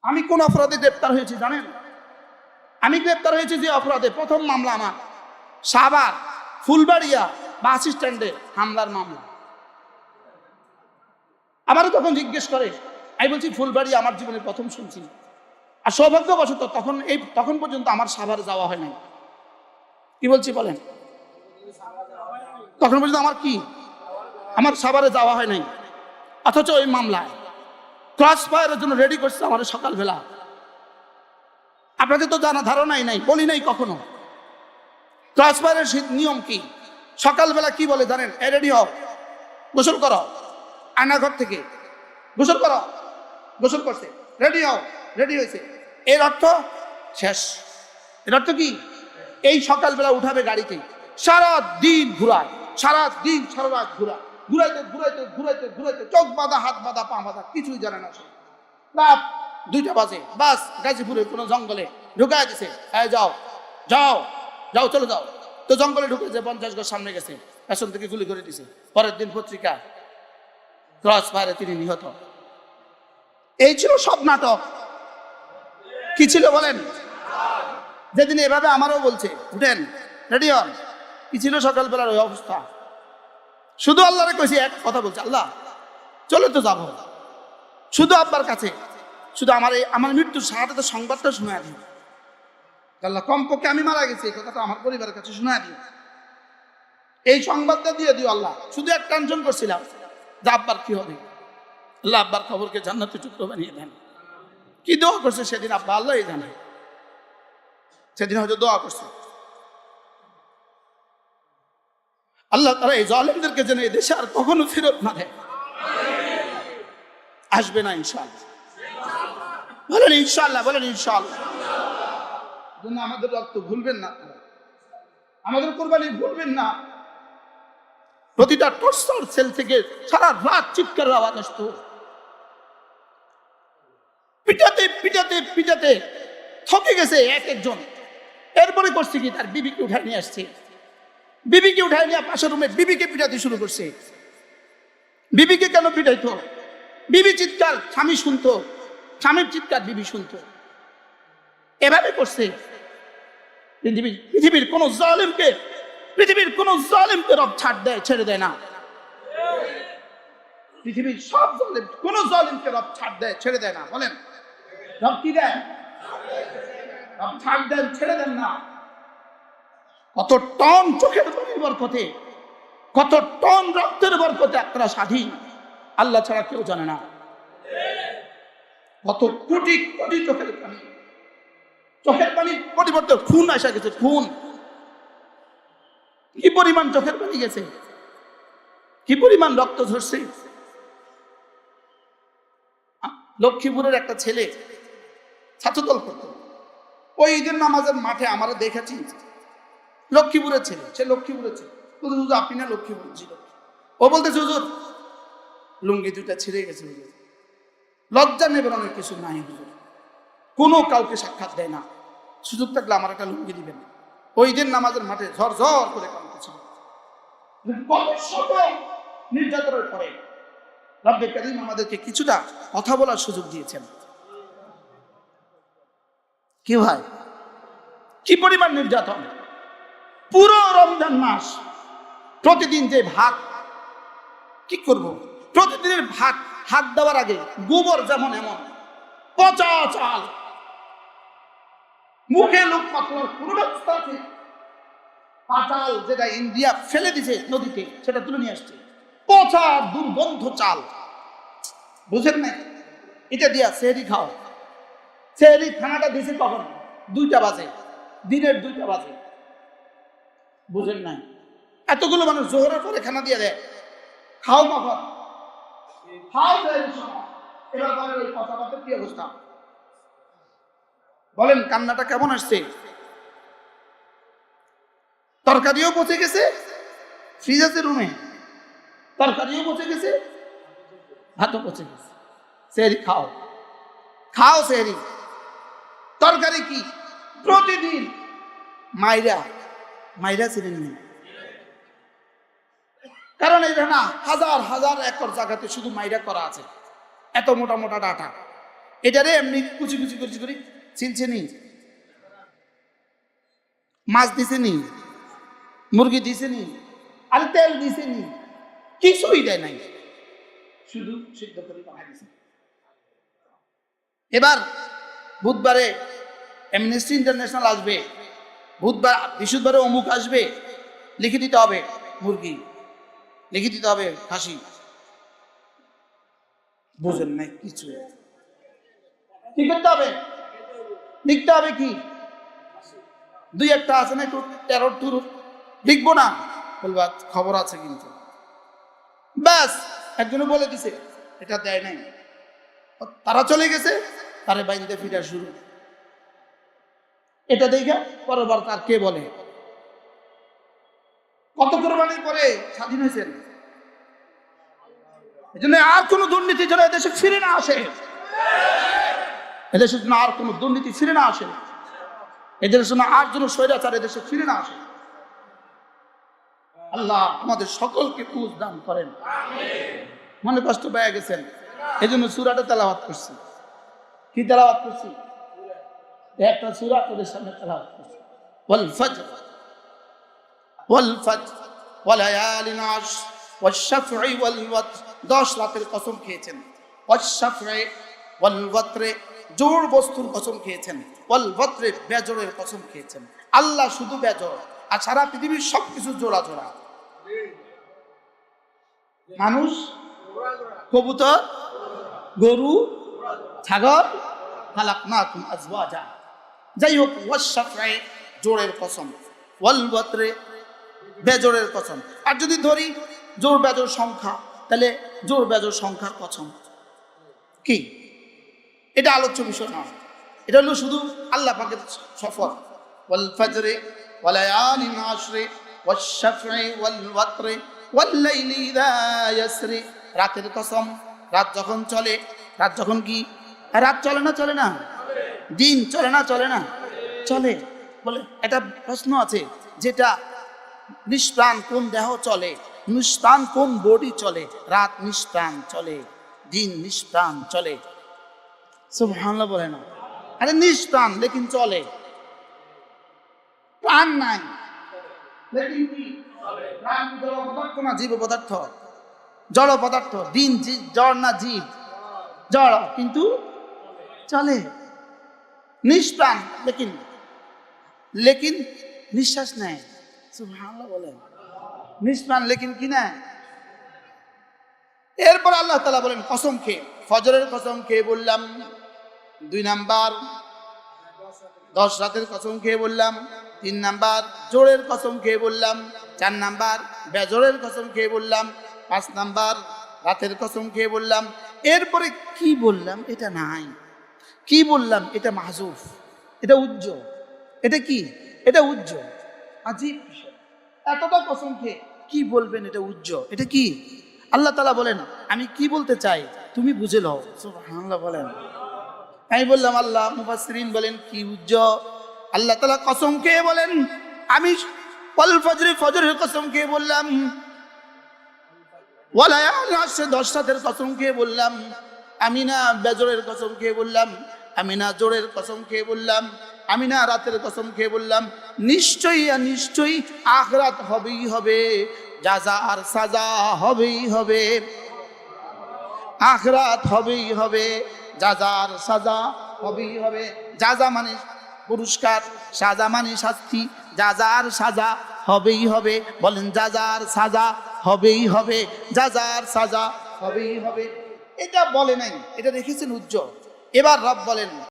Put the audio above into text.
আমি কোন অপরাধে গ্রেপ্তার হয়েছি জানেন? আমি গ্রেপ্তার হয়েছি যে অপরাধে, প্রথম মামলা আমার সাভার ফুলবাড়িয়া বাস স্ট্যান্ডে হামলার মামলা। আমারও তখন জিজ্ঞেস করে, আমি বলছি ফুলবাড়িয়া আমার জীবনে প্রথম শুনছি। আর সৌভাগ্যবশত তখন পর্যন্ত আমার সাভারে যাওয়া হয় নাই। কি বলছি বলেন? তখন পর্যন্ত আমার সাভারে যাওয়া হয় নাই। অথচ ওই মামলায় ক্রস ফায়ারের জন্য রেডি করছে আমাদের সকালবেলা। আপনাদের তো জানা ধারণাই নাই, বলি নাই কখনো। ক্রস ফায়ারের নিয়ম কি? সকালবেলা কি বলে জানেন? রেডি হও, গোসল করো, আয়নাঘর থেকে গোসল করো। গোসল করছে, রেডি হও, রেডি হয়েছে। এর অর্থ শেষ। এর অর্থ কি? এই সকালবেলা উঠাবে গাড়িতে, সারা দিন ঘুরায়, সারা দিন সারা রাত ঘুরায়, ঘুরাইতে ঘুরাইতে ঘুরাইতে ঘুরাইতে চোখ বাঁধা, হাত বাঁধা, পা বাঁধা, কিছুই জানে না। সে রাত 2টা বাজে বাস গাজীপুরের কোনো জঙ্গলে ঢুকায় দিছে। হ্যাঁ যাও যাও যাও, চলে যাও। তো জঙ্গলে ঢুকেছে, 50 গজ সামনে গেছে, পেছন থেকে গুলি করে দিছে। পরের দিন পত্রিকা, ক্রস ফায়ারে তিনি নিহত। এই ছিল সব নাটক। কি ছিল বলেন? যেদিন এভাবে আমারও বলছে উঠেন, রেডি হন, কি ছিল সকালবেলার ওই অবস্থা? শুধু আল্লাহরে কইছি, এক কথা বলছে, আল্লাহ চলে তো যাব, শুধু আব্বার কাছে, শুধু আমার মৃত্যুর শাহাদাতের সংবাদটা শুনে দিও আল্লাহ। কমপক্ষে আমি মারা গেছি এই কথাটা আমার পরিবারের কাছে শুনে দিও, এই সংবাদটা দিয়ে দিও আল্লাহ। শুধু এক টেনশন করছিলাম যে আব্বার কি হবে। আল্লাহ আব্বার খবরকে জান্নাতের টুকরো বানিয়ে দেন। কি দোয়া করছে সেদিন আব্বা, আল্লাহ জানে। সেদিন হয়তো দোয়া করছে, আল্লাহ তারা এই জালেমদেরকে যেন এই দেশে আর কখনো ফেরত না দেয়। আসবে না ইনশাআল্লাহ, বলেন ইনশাআল্লাহ, বলেন ইনশাআল্লাহ। আমাদের রক্ত ভুলবেন না, আমাদের কোরবানি ভুলবেন না। প্রতিটা টর্চার সেল থেকে সারা রাত চিৎকারের আওয়াজ আসতো, পিটাতে পিটাতে পিটাতে থকে গেছে এক একজন। এরপরে করছে কি, তার বিবিকে উঠায় নিয়ে আসছে, বিবিকে উঠায় নিয়ে পাশের রুমে বিবিকে পিটাতে শুরু করছে। বিবিকে কেন পিটাইতো? বিবি চিৎকার স্বামী শুনতো, স্বামীর চিৎকার বিবি শুনতো। এভাবে করছে। পৃথিবীর কোন জালেমকে রব ছেড়ে দেয় না। পৃথিবীর সব জালেম, কোন জালেমকে রব ছেড়ে দেয় না। বলেন রব কি দেয়? রব ছাড় দেন, ছেড়ে দেন না। কত টন চোখের পানির বরকতে, কত টন রক্তের বরকতে আপনারা স্বাধীন, আল্লাহ ছাড়া কেউ জানে না। কত কোটি কোটি চোখের পানির পরিবর্তে খুন আসা গেছে। খুন কি পরিমাণ চোখের পানি গেছে, কি পরিমাণ রক্ত ঝরছে। লক্ষ্মীপুরের একটা ছেলে ছাত্রদল করত, ওই ঈদের নামাজের মাঠে আমরা দেখেছি। লক্ষ্মীপুরের ছেলে, সে লক্ষ্মীপুরের ছেলে। আপনি না লক্ষ্মীপুর ছিল? ও বলতেছে হুজুর লুঙ্গি 2টা ছিঁড়ে গেছে হুজুর, লজ্জা নিবারণের কিছু নাই হুজুর, কোনো কাউকে সাক্ষাৎ দেয় না, সুযোগ থাকলে আমার একটা লুঙ্গি দিবেন। ওই দিন নামাজের মাঠে ঝরঝর করে কাঁদতেছিল। নির্যাতনের পরে রব্বে কারীম আমাদেরকে কিছুটা কথা বলার সুযোগ দিয়েছেন। কি ভাই, কি পরিমাণ নির্যাতন! পুরো রমজান মাস প্রতিদিন যে ভাত, কি করব, প্রতিদিনের ভাত হাত দেওয়ার আগে গোবর যেমন এমন পচা চাল, মুখে লোক পাতলার কোন ব্যবস্থা আছে? পাতাল যেটা ইন্ডিয়া ফেলে দিছে নদীতে, সেটা তুলে নিয়ে আসছে, পচা দুর্গন্ধ চাল। বুঝেন নাই? এটা দিয়া সেহরি খাও। সেহরি খানাটা দিছে কখন? 2টা বাজে, দিনের 2টা বাজে। বুঝেন নাই? এতগুলো মানুষ জোহরের পরে খানা দিয়ে দেয়, খাও কখন? খাও সেহরির সময়। এবার বলেন ওই পচা ভাতের কি অবস্থা? বলেন কান্নাটা কেমন আসছে? তরকারিও পচে গেছে, ফ্রিজ আছে রুমে, তরকারিও পচে গেছে, ভাতও পচে গেছে। সেহরি খাও, খাও সেহরি। তরকারি কি? প্রতিদিন মাইরা চিনেন নি? কারণ এই না হাজার হাজার একর জায়গাতে শুধু মাইরা করা আছে, এত মোটা মোটা ডাটা। এটারে এমনি কুচি কুচি কুচি করে ছিলছে নি, মাছ দিছে নি, মুরগি দিছে নি, আর তেল দিছে নি, কিছুই দেয় নাই, শুধু সিদ্ধ করে বানাই দিছে। এবার বুধবারে অ্যামনেস্টি ইন্টারন্যাশনাল আসবে, বুধবার বৃহস্পতিবারে অমুক আসবে, লিখে দিতে হবে মুরগি, লিখে দিতে হবে খাসি। বুঝেন নাই কিছু, কি করতে হবে? লিখতে হবে কি? দুই একটা আছে না একটু টেরর টুর, লিখবো না, বলবা খবর আছে কিন্তু, ব্যাস একজনে বলে দিছে, এটা দেয় নাই, তারা চলে গেছে, তারে বাইন্দে ফিরা শুরু। এটা দেখে পরবার তার কে বলে কত কোরবানির পরে স্বাধীন হয়েছেন। এই জন্য আর কোন দুর্নীতি যেন এদেশে ফিরে না আসে, এদেশের জন্য আর কোন দুর্নীতি ফিরে না আসে, এদেশের জন্য আর যেন স্বৈরাচার এদেশে ফিরে না আসে। আল্লাহ আমাদের সকলকে বুঝ দান করেন। মনে কষ্ট পেয়ে গেছেন, এই জন্য সূরাটা তেলাওয়াত করছি। কি তেলাওয়াত করছি? একটা সূরা তোদের সামনে তেলাওয়াত করছি, ওয়াল ফজর ওয়াল ফজর ওয়া লায়ালিন আশর ওয়াশ শাফঈ ওয়াল ওয়াতর। 10 রাতের কসম খেয়েছেন, ওয়াশ শাফঈ ওয়াল ওয়াতরে জোর বস্তুর কসম খেয়েছেন, ওয়াল ওয়াতরে বেজোরের কসম খেয়েছেন। আল্লাহ শুধু বেজোর, আর সারা পৃথিবীর সবকিছু জোড়া জোড়া। মানুষ, কবুতর, গরু, ছাগল, খালাকনাকুম আজওয়াজা। যাই হোক, ওয়াশ শাফঈ জোরের কসম, ওয়াল ওয়াতরে বেজোরের কসম। আর যদি ধরি জোর বেজোর সংখ্যা, তাহলে জোর বেজোর সংখ্যার কসম কি? এটা আলোচ্য বিষয় না, এটা হলো শুধু আল্লাহ পাকের সফর। ওয়াল ফজরে ওয়া লায়ালিন আশরে ওয়াশ শাফঈ ওয়াল ওয়াতরে ওয়াল লাইলি ইযা ইয়াসরি। রাতের কসম, রাত যখন চলে, রাত যখন কি? রাত চলে না চলে না? দিন চলে না চলে না? চলে। বলে এটা প্রশ্ন আছে, যেটা নিষ্প্রাণ কোন দেহ চলে, নিষ্প্রাণ কোন বডি চলে? রাত নিষ্প্রাণ চলে, দিন নিষ্প্রাণ চলে। সুবহানাল্লাহ বলে না? আরে নিষ্প্রাণ লেকিন চলে, প্রাণ নাই লেকিন কি প্রাণ? জড় পদার্থ না জীব পদার্থ? জড় পদার্থ। দিন জড় না জীব? জড়, কিন্তু চলে। নিষ্প্রাণ লেকিন লেকিন নিঃশ্বাস নেয়। সুবহানাল্লাহ বলেন, নিষ্প্রাণ লেকিন কি না? এরপর আল্লাহ তাআলা বলেন কসম খেয়ে, ফজরের কসম খেয়ে বললাম। 2 নাম্বার 10 রাতের কসম খেয়ে বললাম। 3 নাম্বার জোরের কসম খেয়ে বললাম। 4 নাম্বার বেজোরের কসম খেয়ে বললাম। 5 নাম্বার রাতের কসম খেয়ে বললাম। এরপরে কি বললাম এটা নাই, কি বললাম এটা মাহজুফ, এটা উজ্জ্বল। এটা কি? এটা উজ্জ্বল। আজীব বিষয়, এতটা কসম খেয়ে কি বলবেন এটা উজ্জ্বল। এটা কি? আল্লাহ তাআলা বলেন আমি কি বলতে চাই তুমি বুঝে লও। সুবহানাল্লাহ বলেন। আমি বললাম আল্লাহ, মুফাসসিরিন বলেন কি উজ্জ্বল? আল্লাহ তাআলা কসম খেয়ে বলেন আমি ওয়াল ফজরে, ফজরের কসম খেয়ে বললাম। ওয়া লায়ালিন আশর, 10 রাতের কসম খেয়ে বললাম। আমি না বেজরের কসম খেয়ে বললাম, আমি না জোরের কসম খেয়ে বললাম, আমি না রাতের কসম খেয়ে বললাম। নিশ্চয়ই নিশ্চয়ই আখিরাত হবেই হবে, জাযা আর সাজা হবেই হবে। আখিরাত হবেই হবে, জাযা আর সাজা হবেই হবে। জাযা মানে পুরস্কার, সাজা মানে শাস্তি। জাযা আর সাজা হবেই হবে। বলেন জাযা আর সাজা হবেই হবে, জাযা আর সাজা হবেই হবে। এটা বলে নাই, এটা রেখেছেন উজ্জ্বল। এবার রব বলেন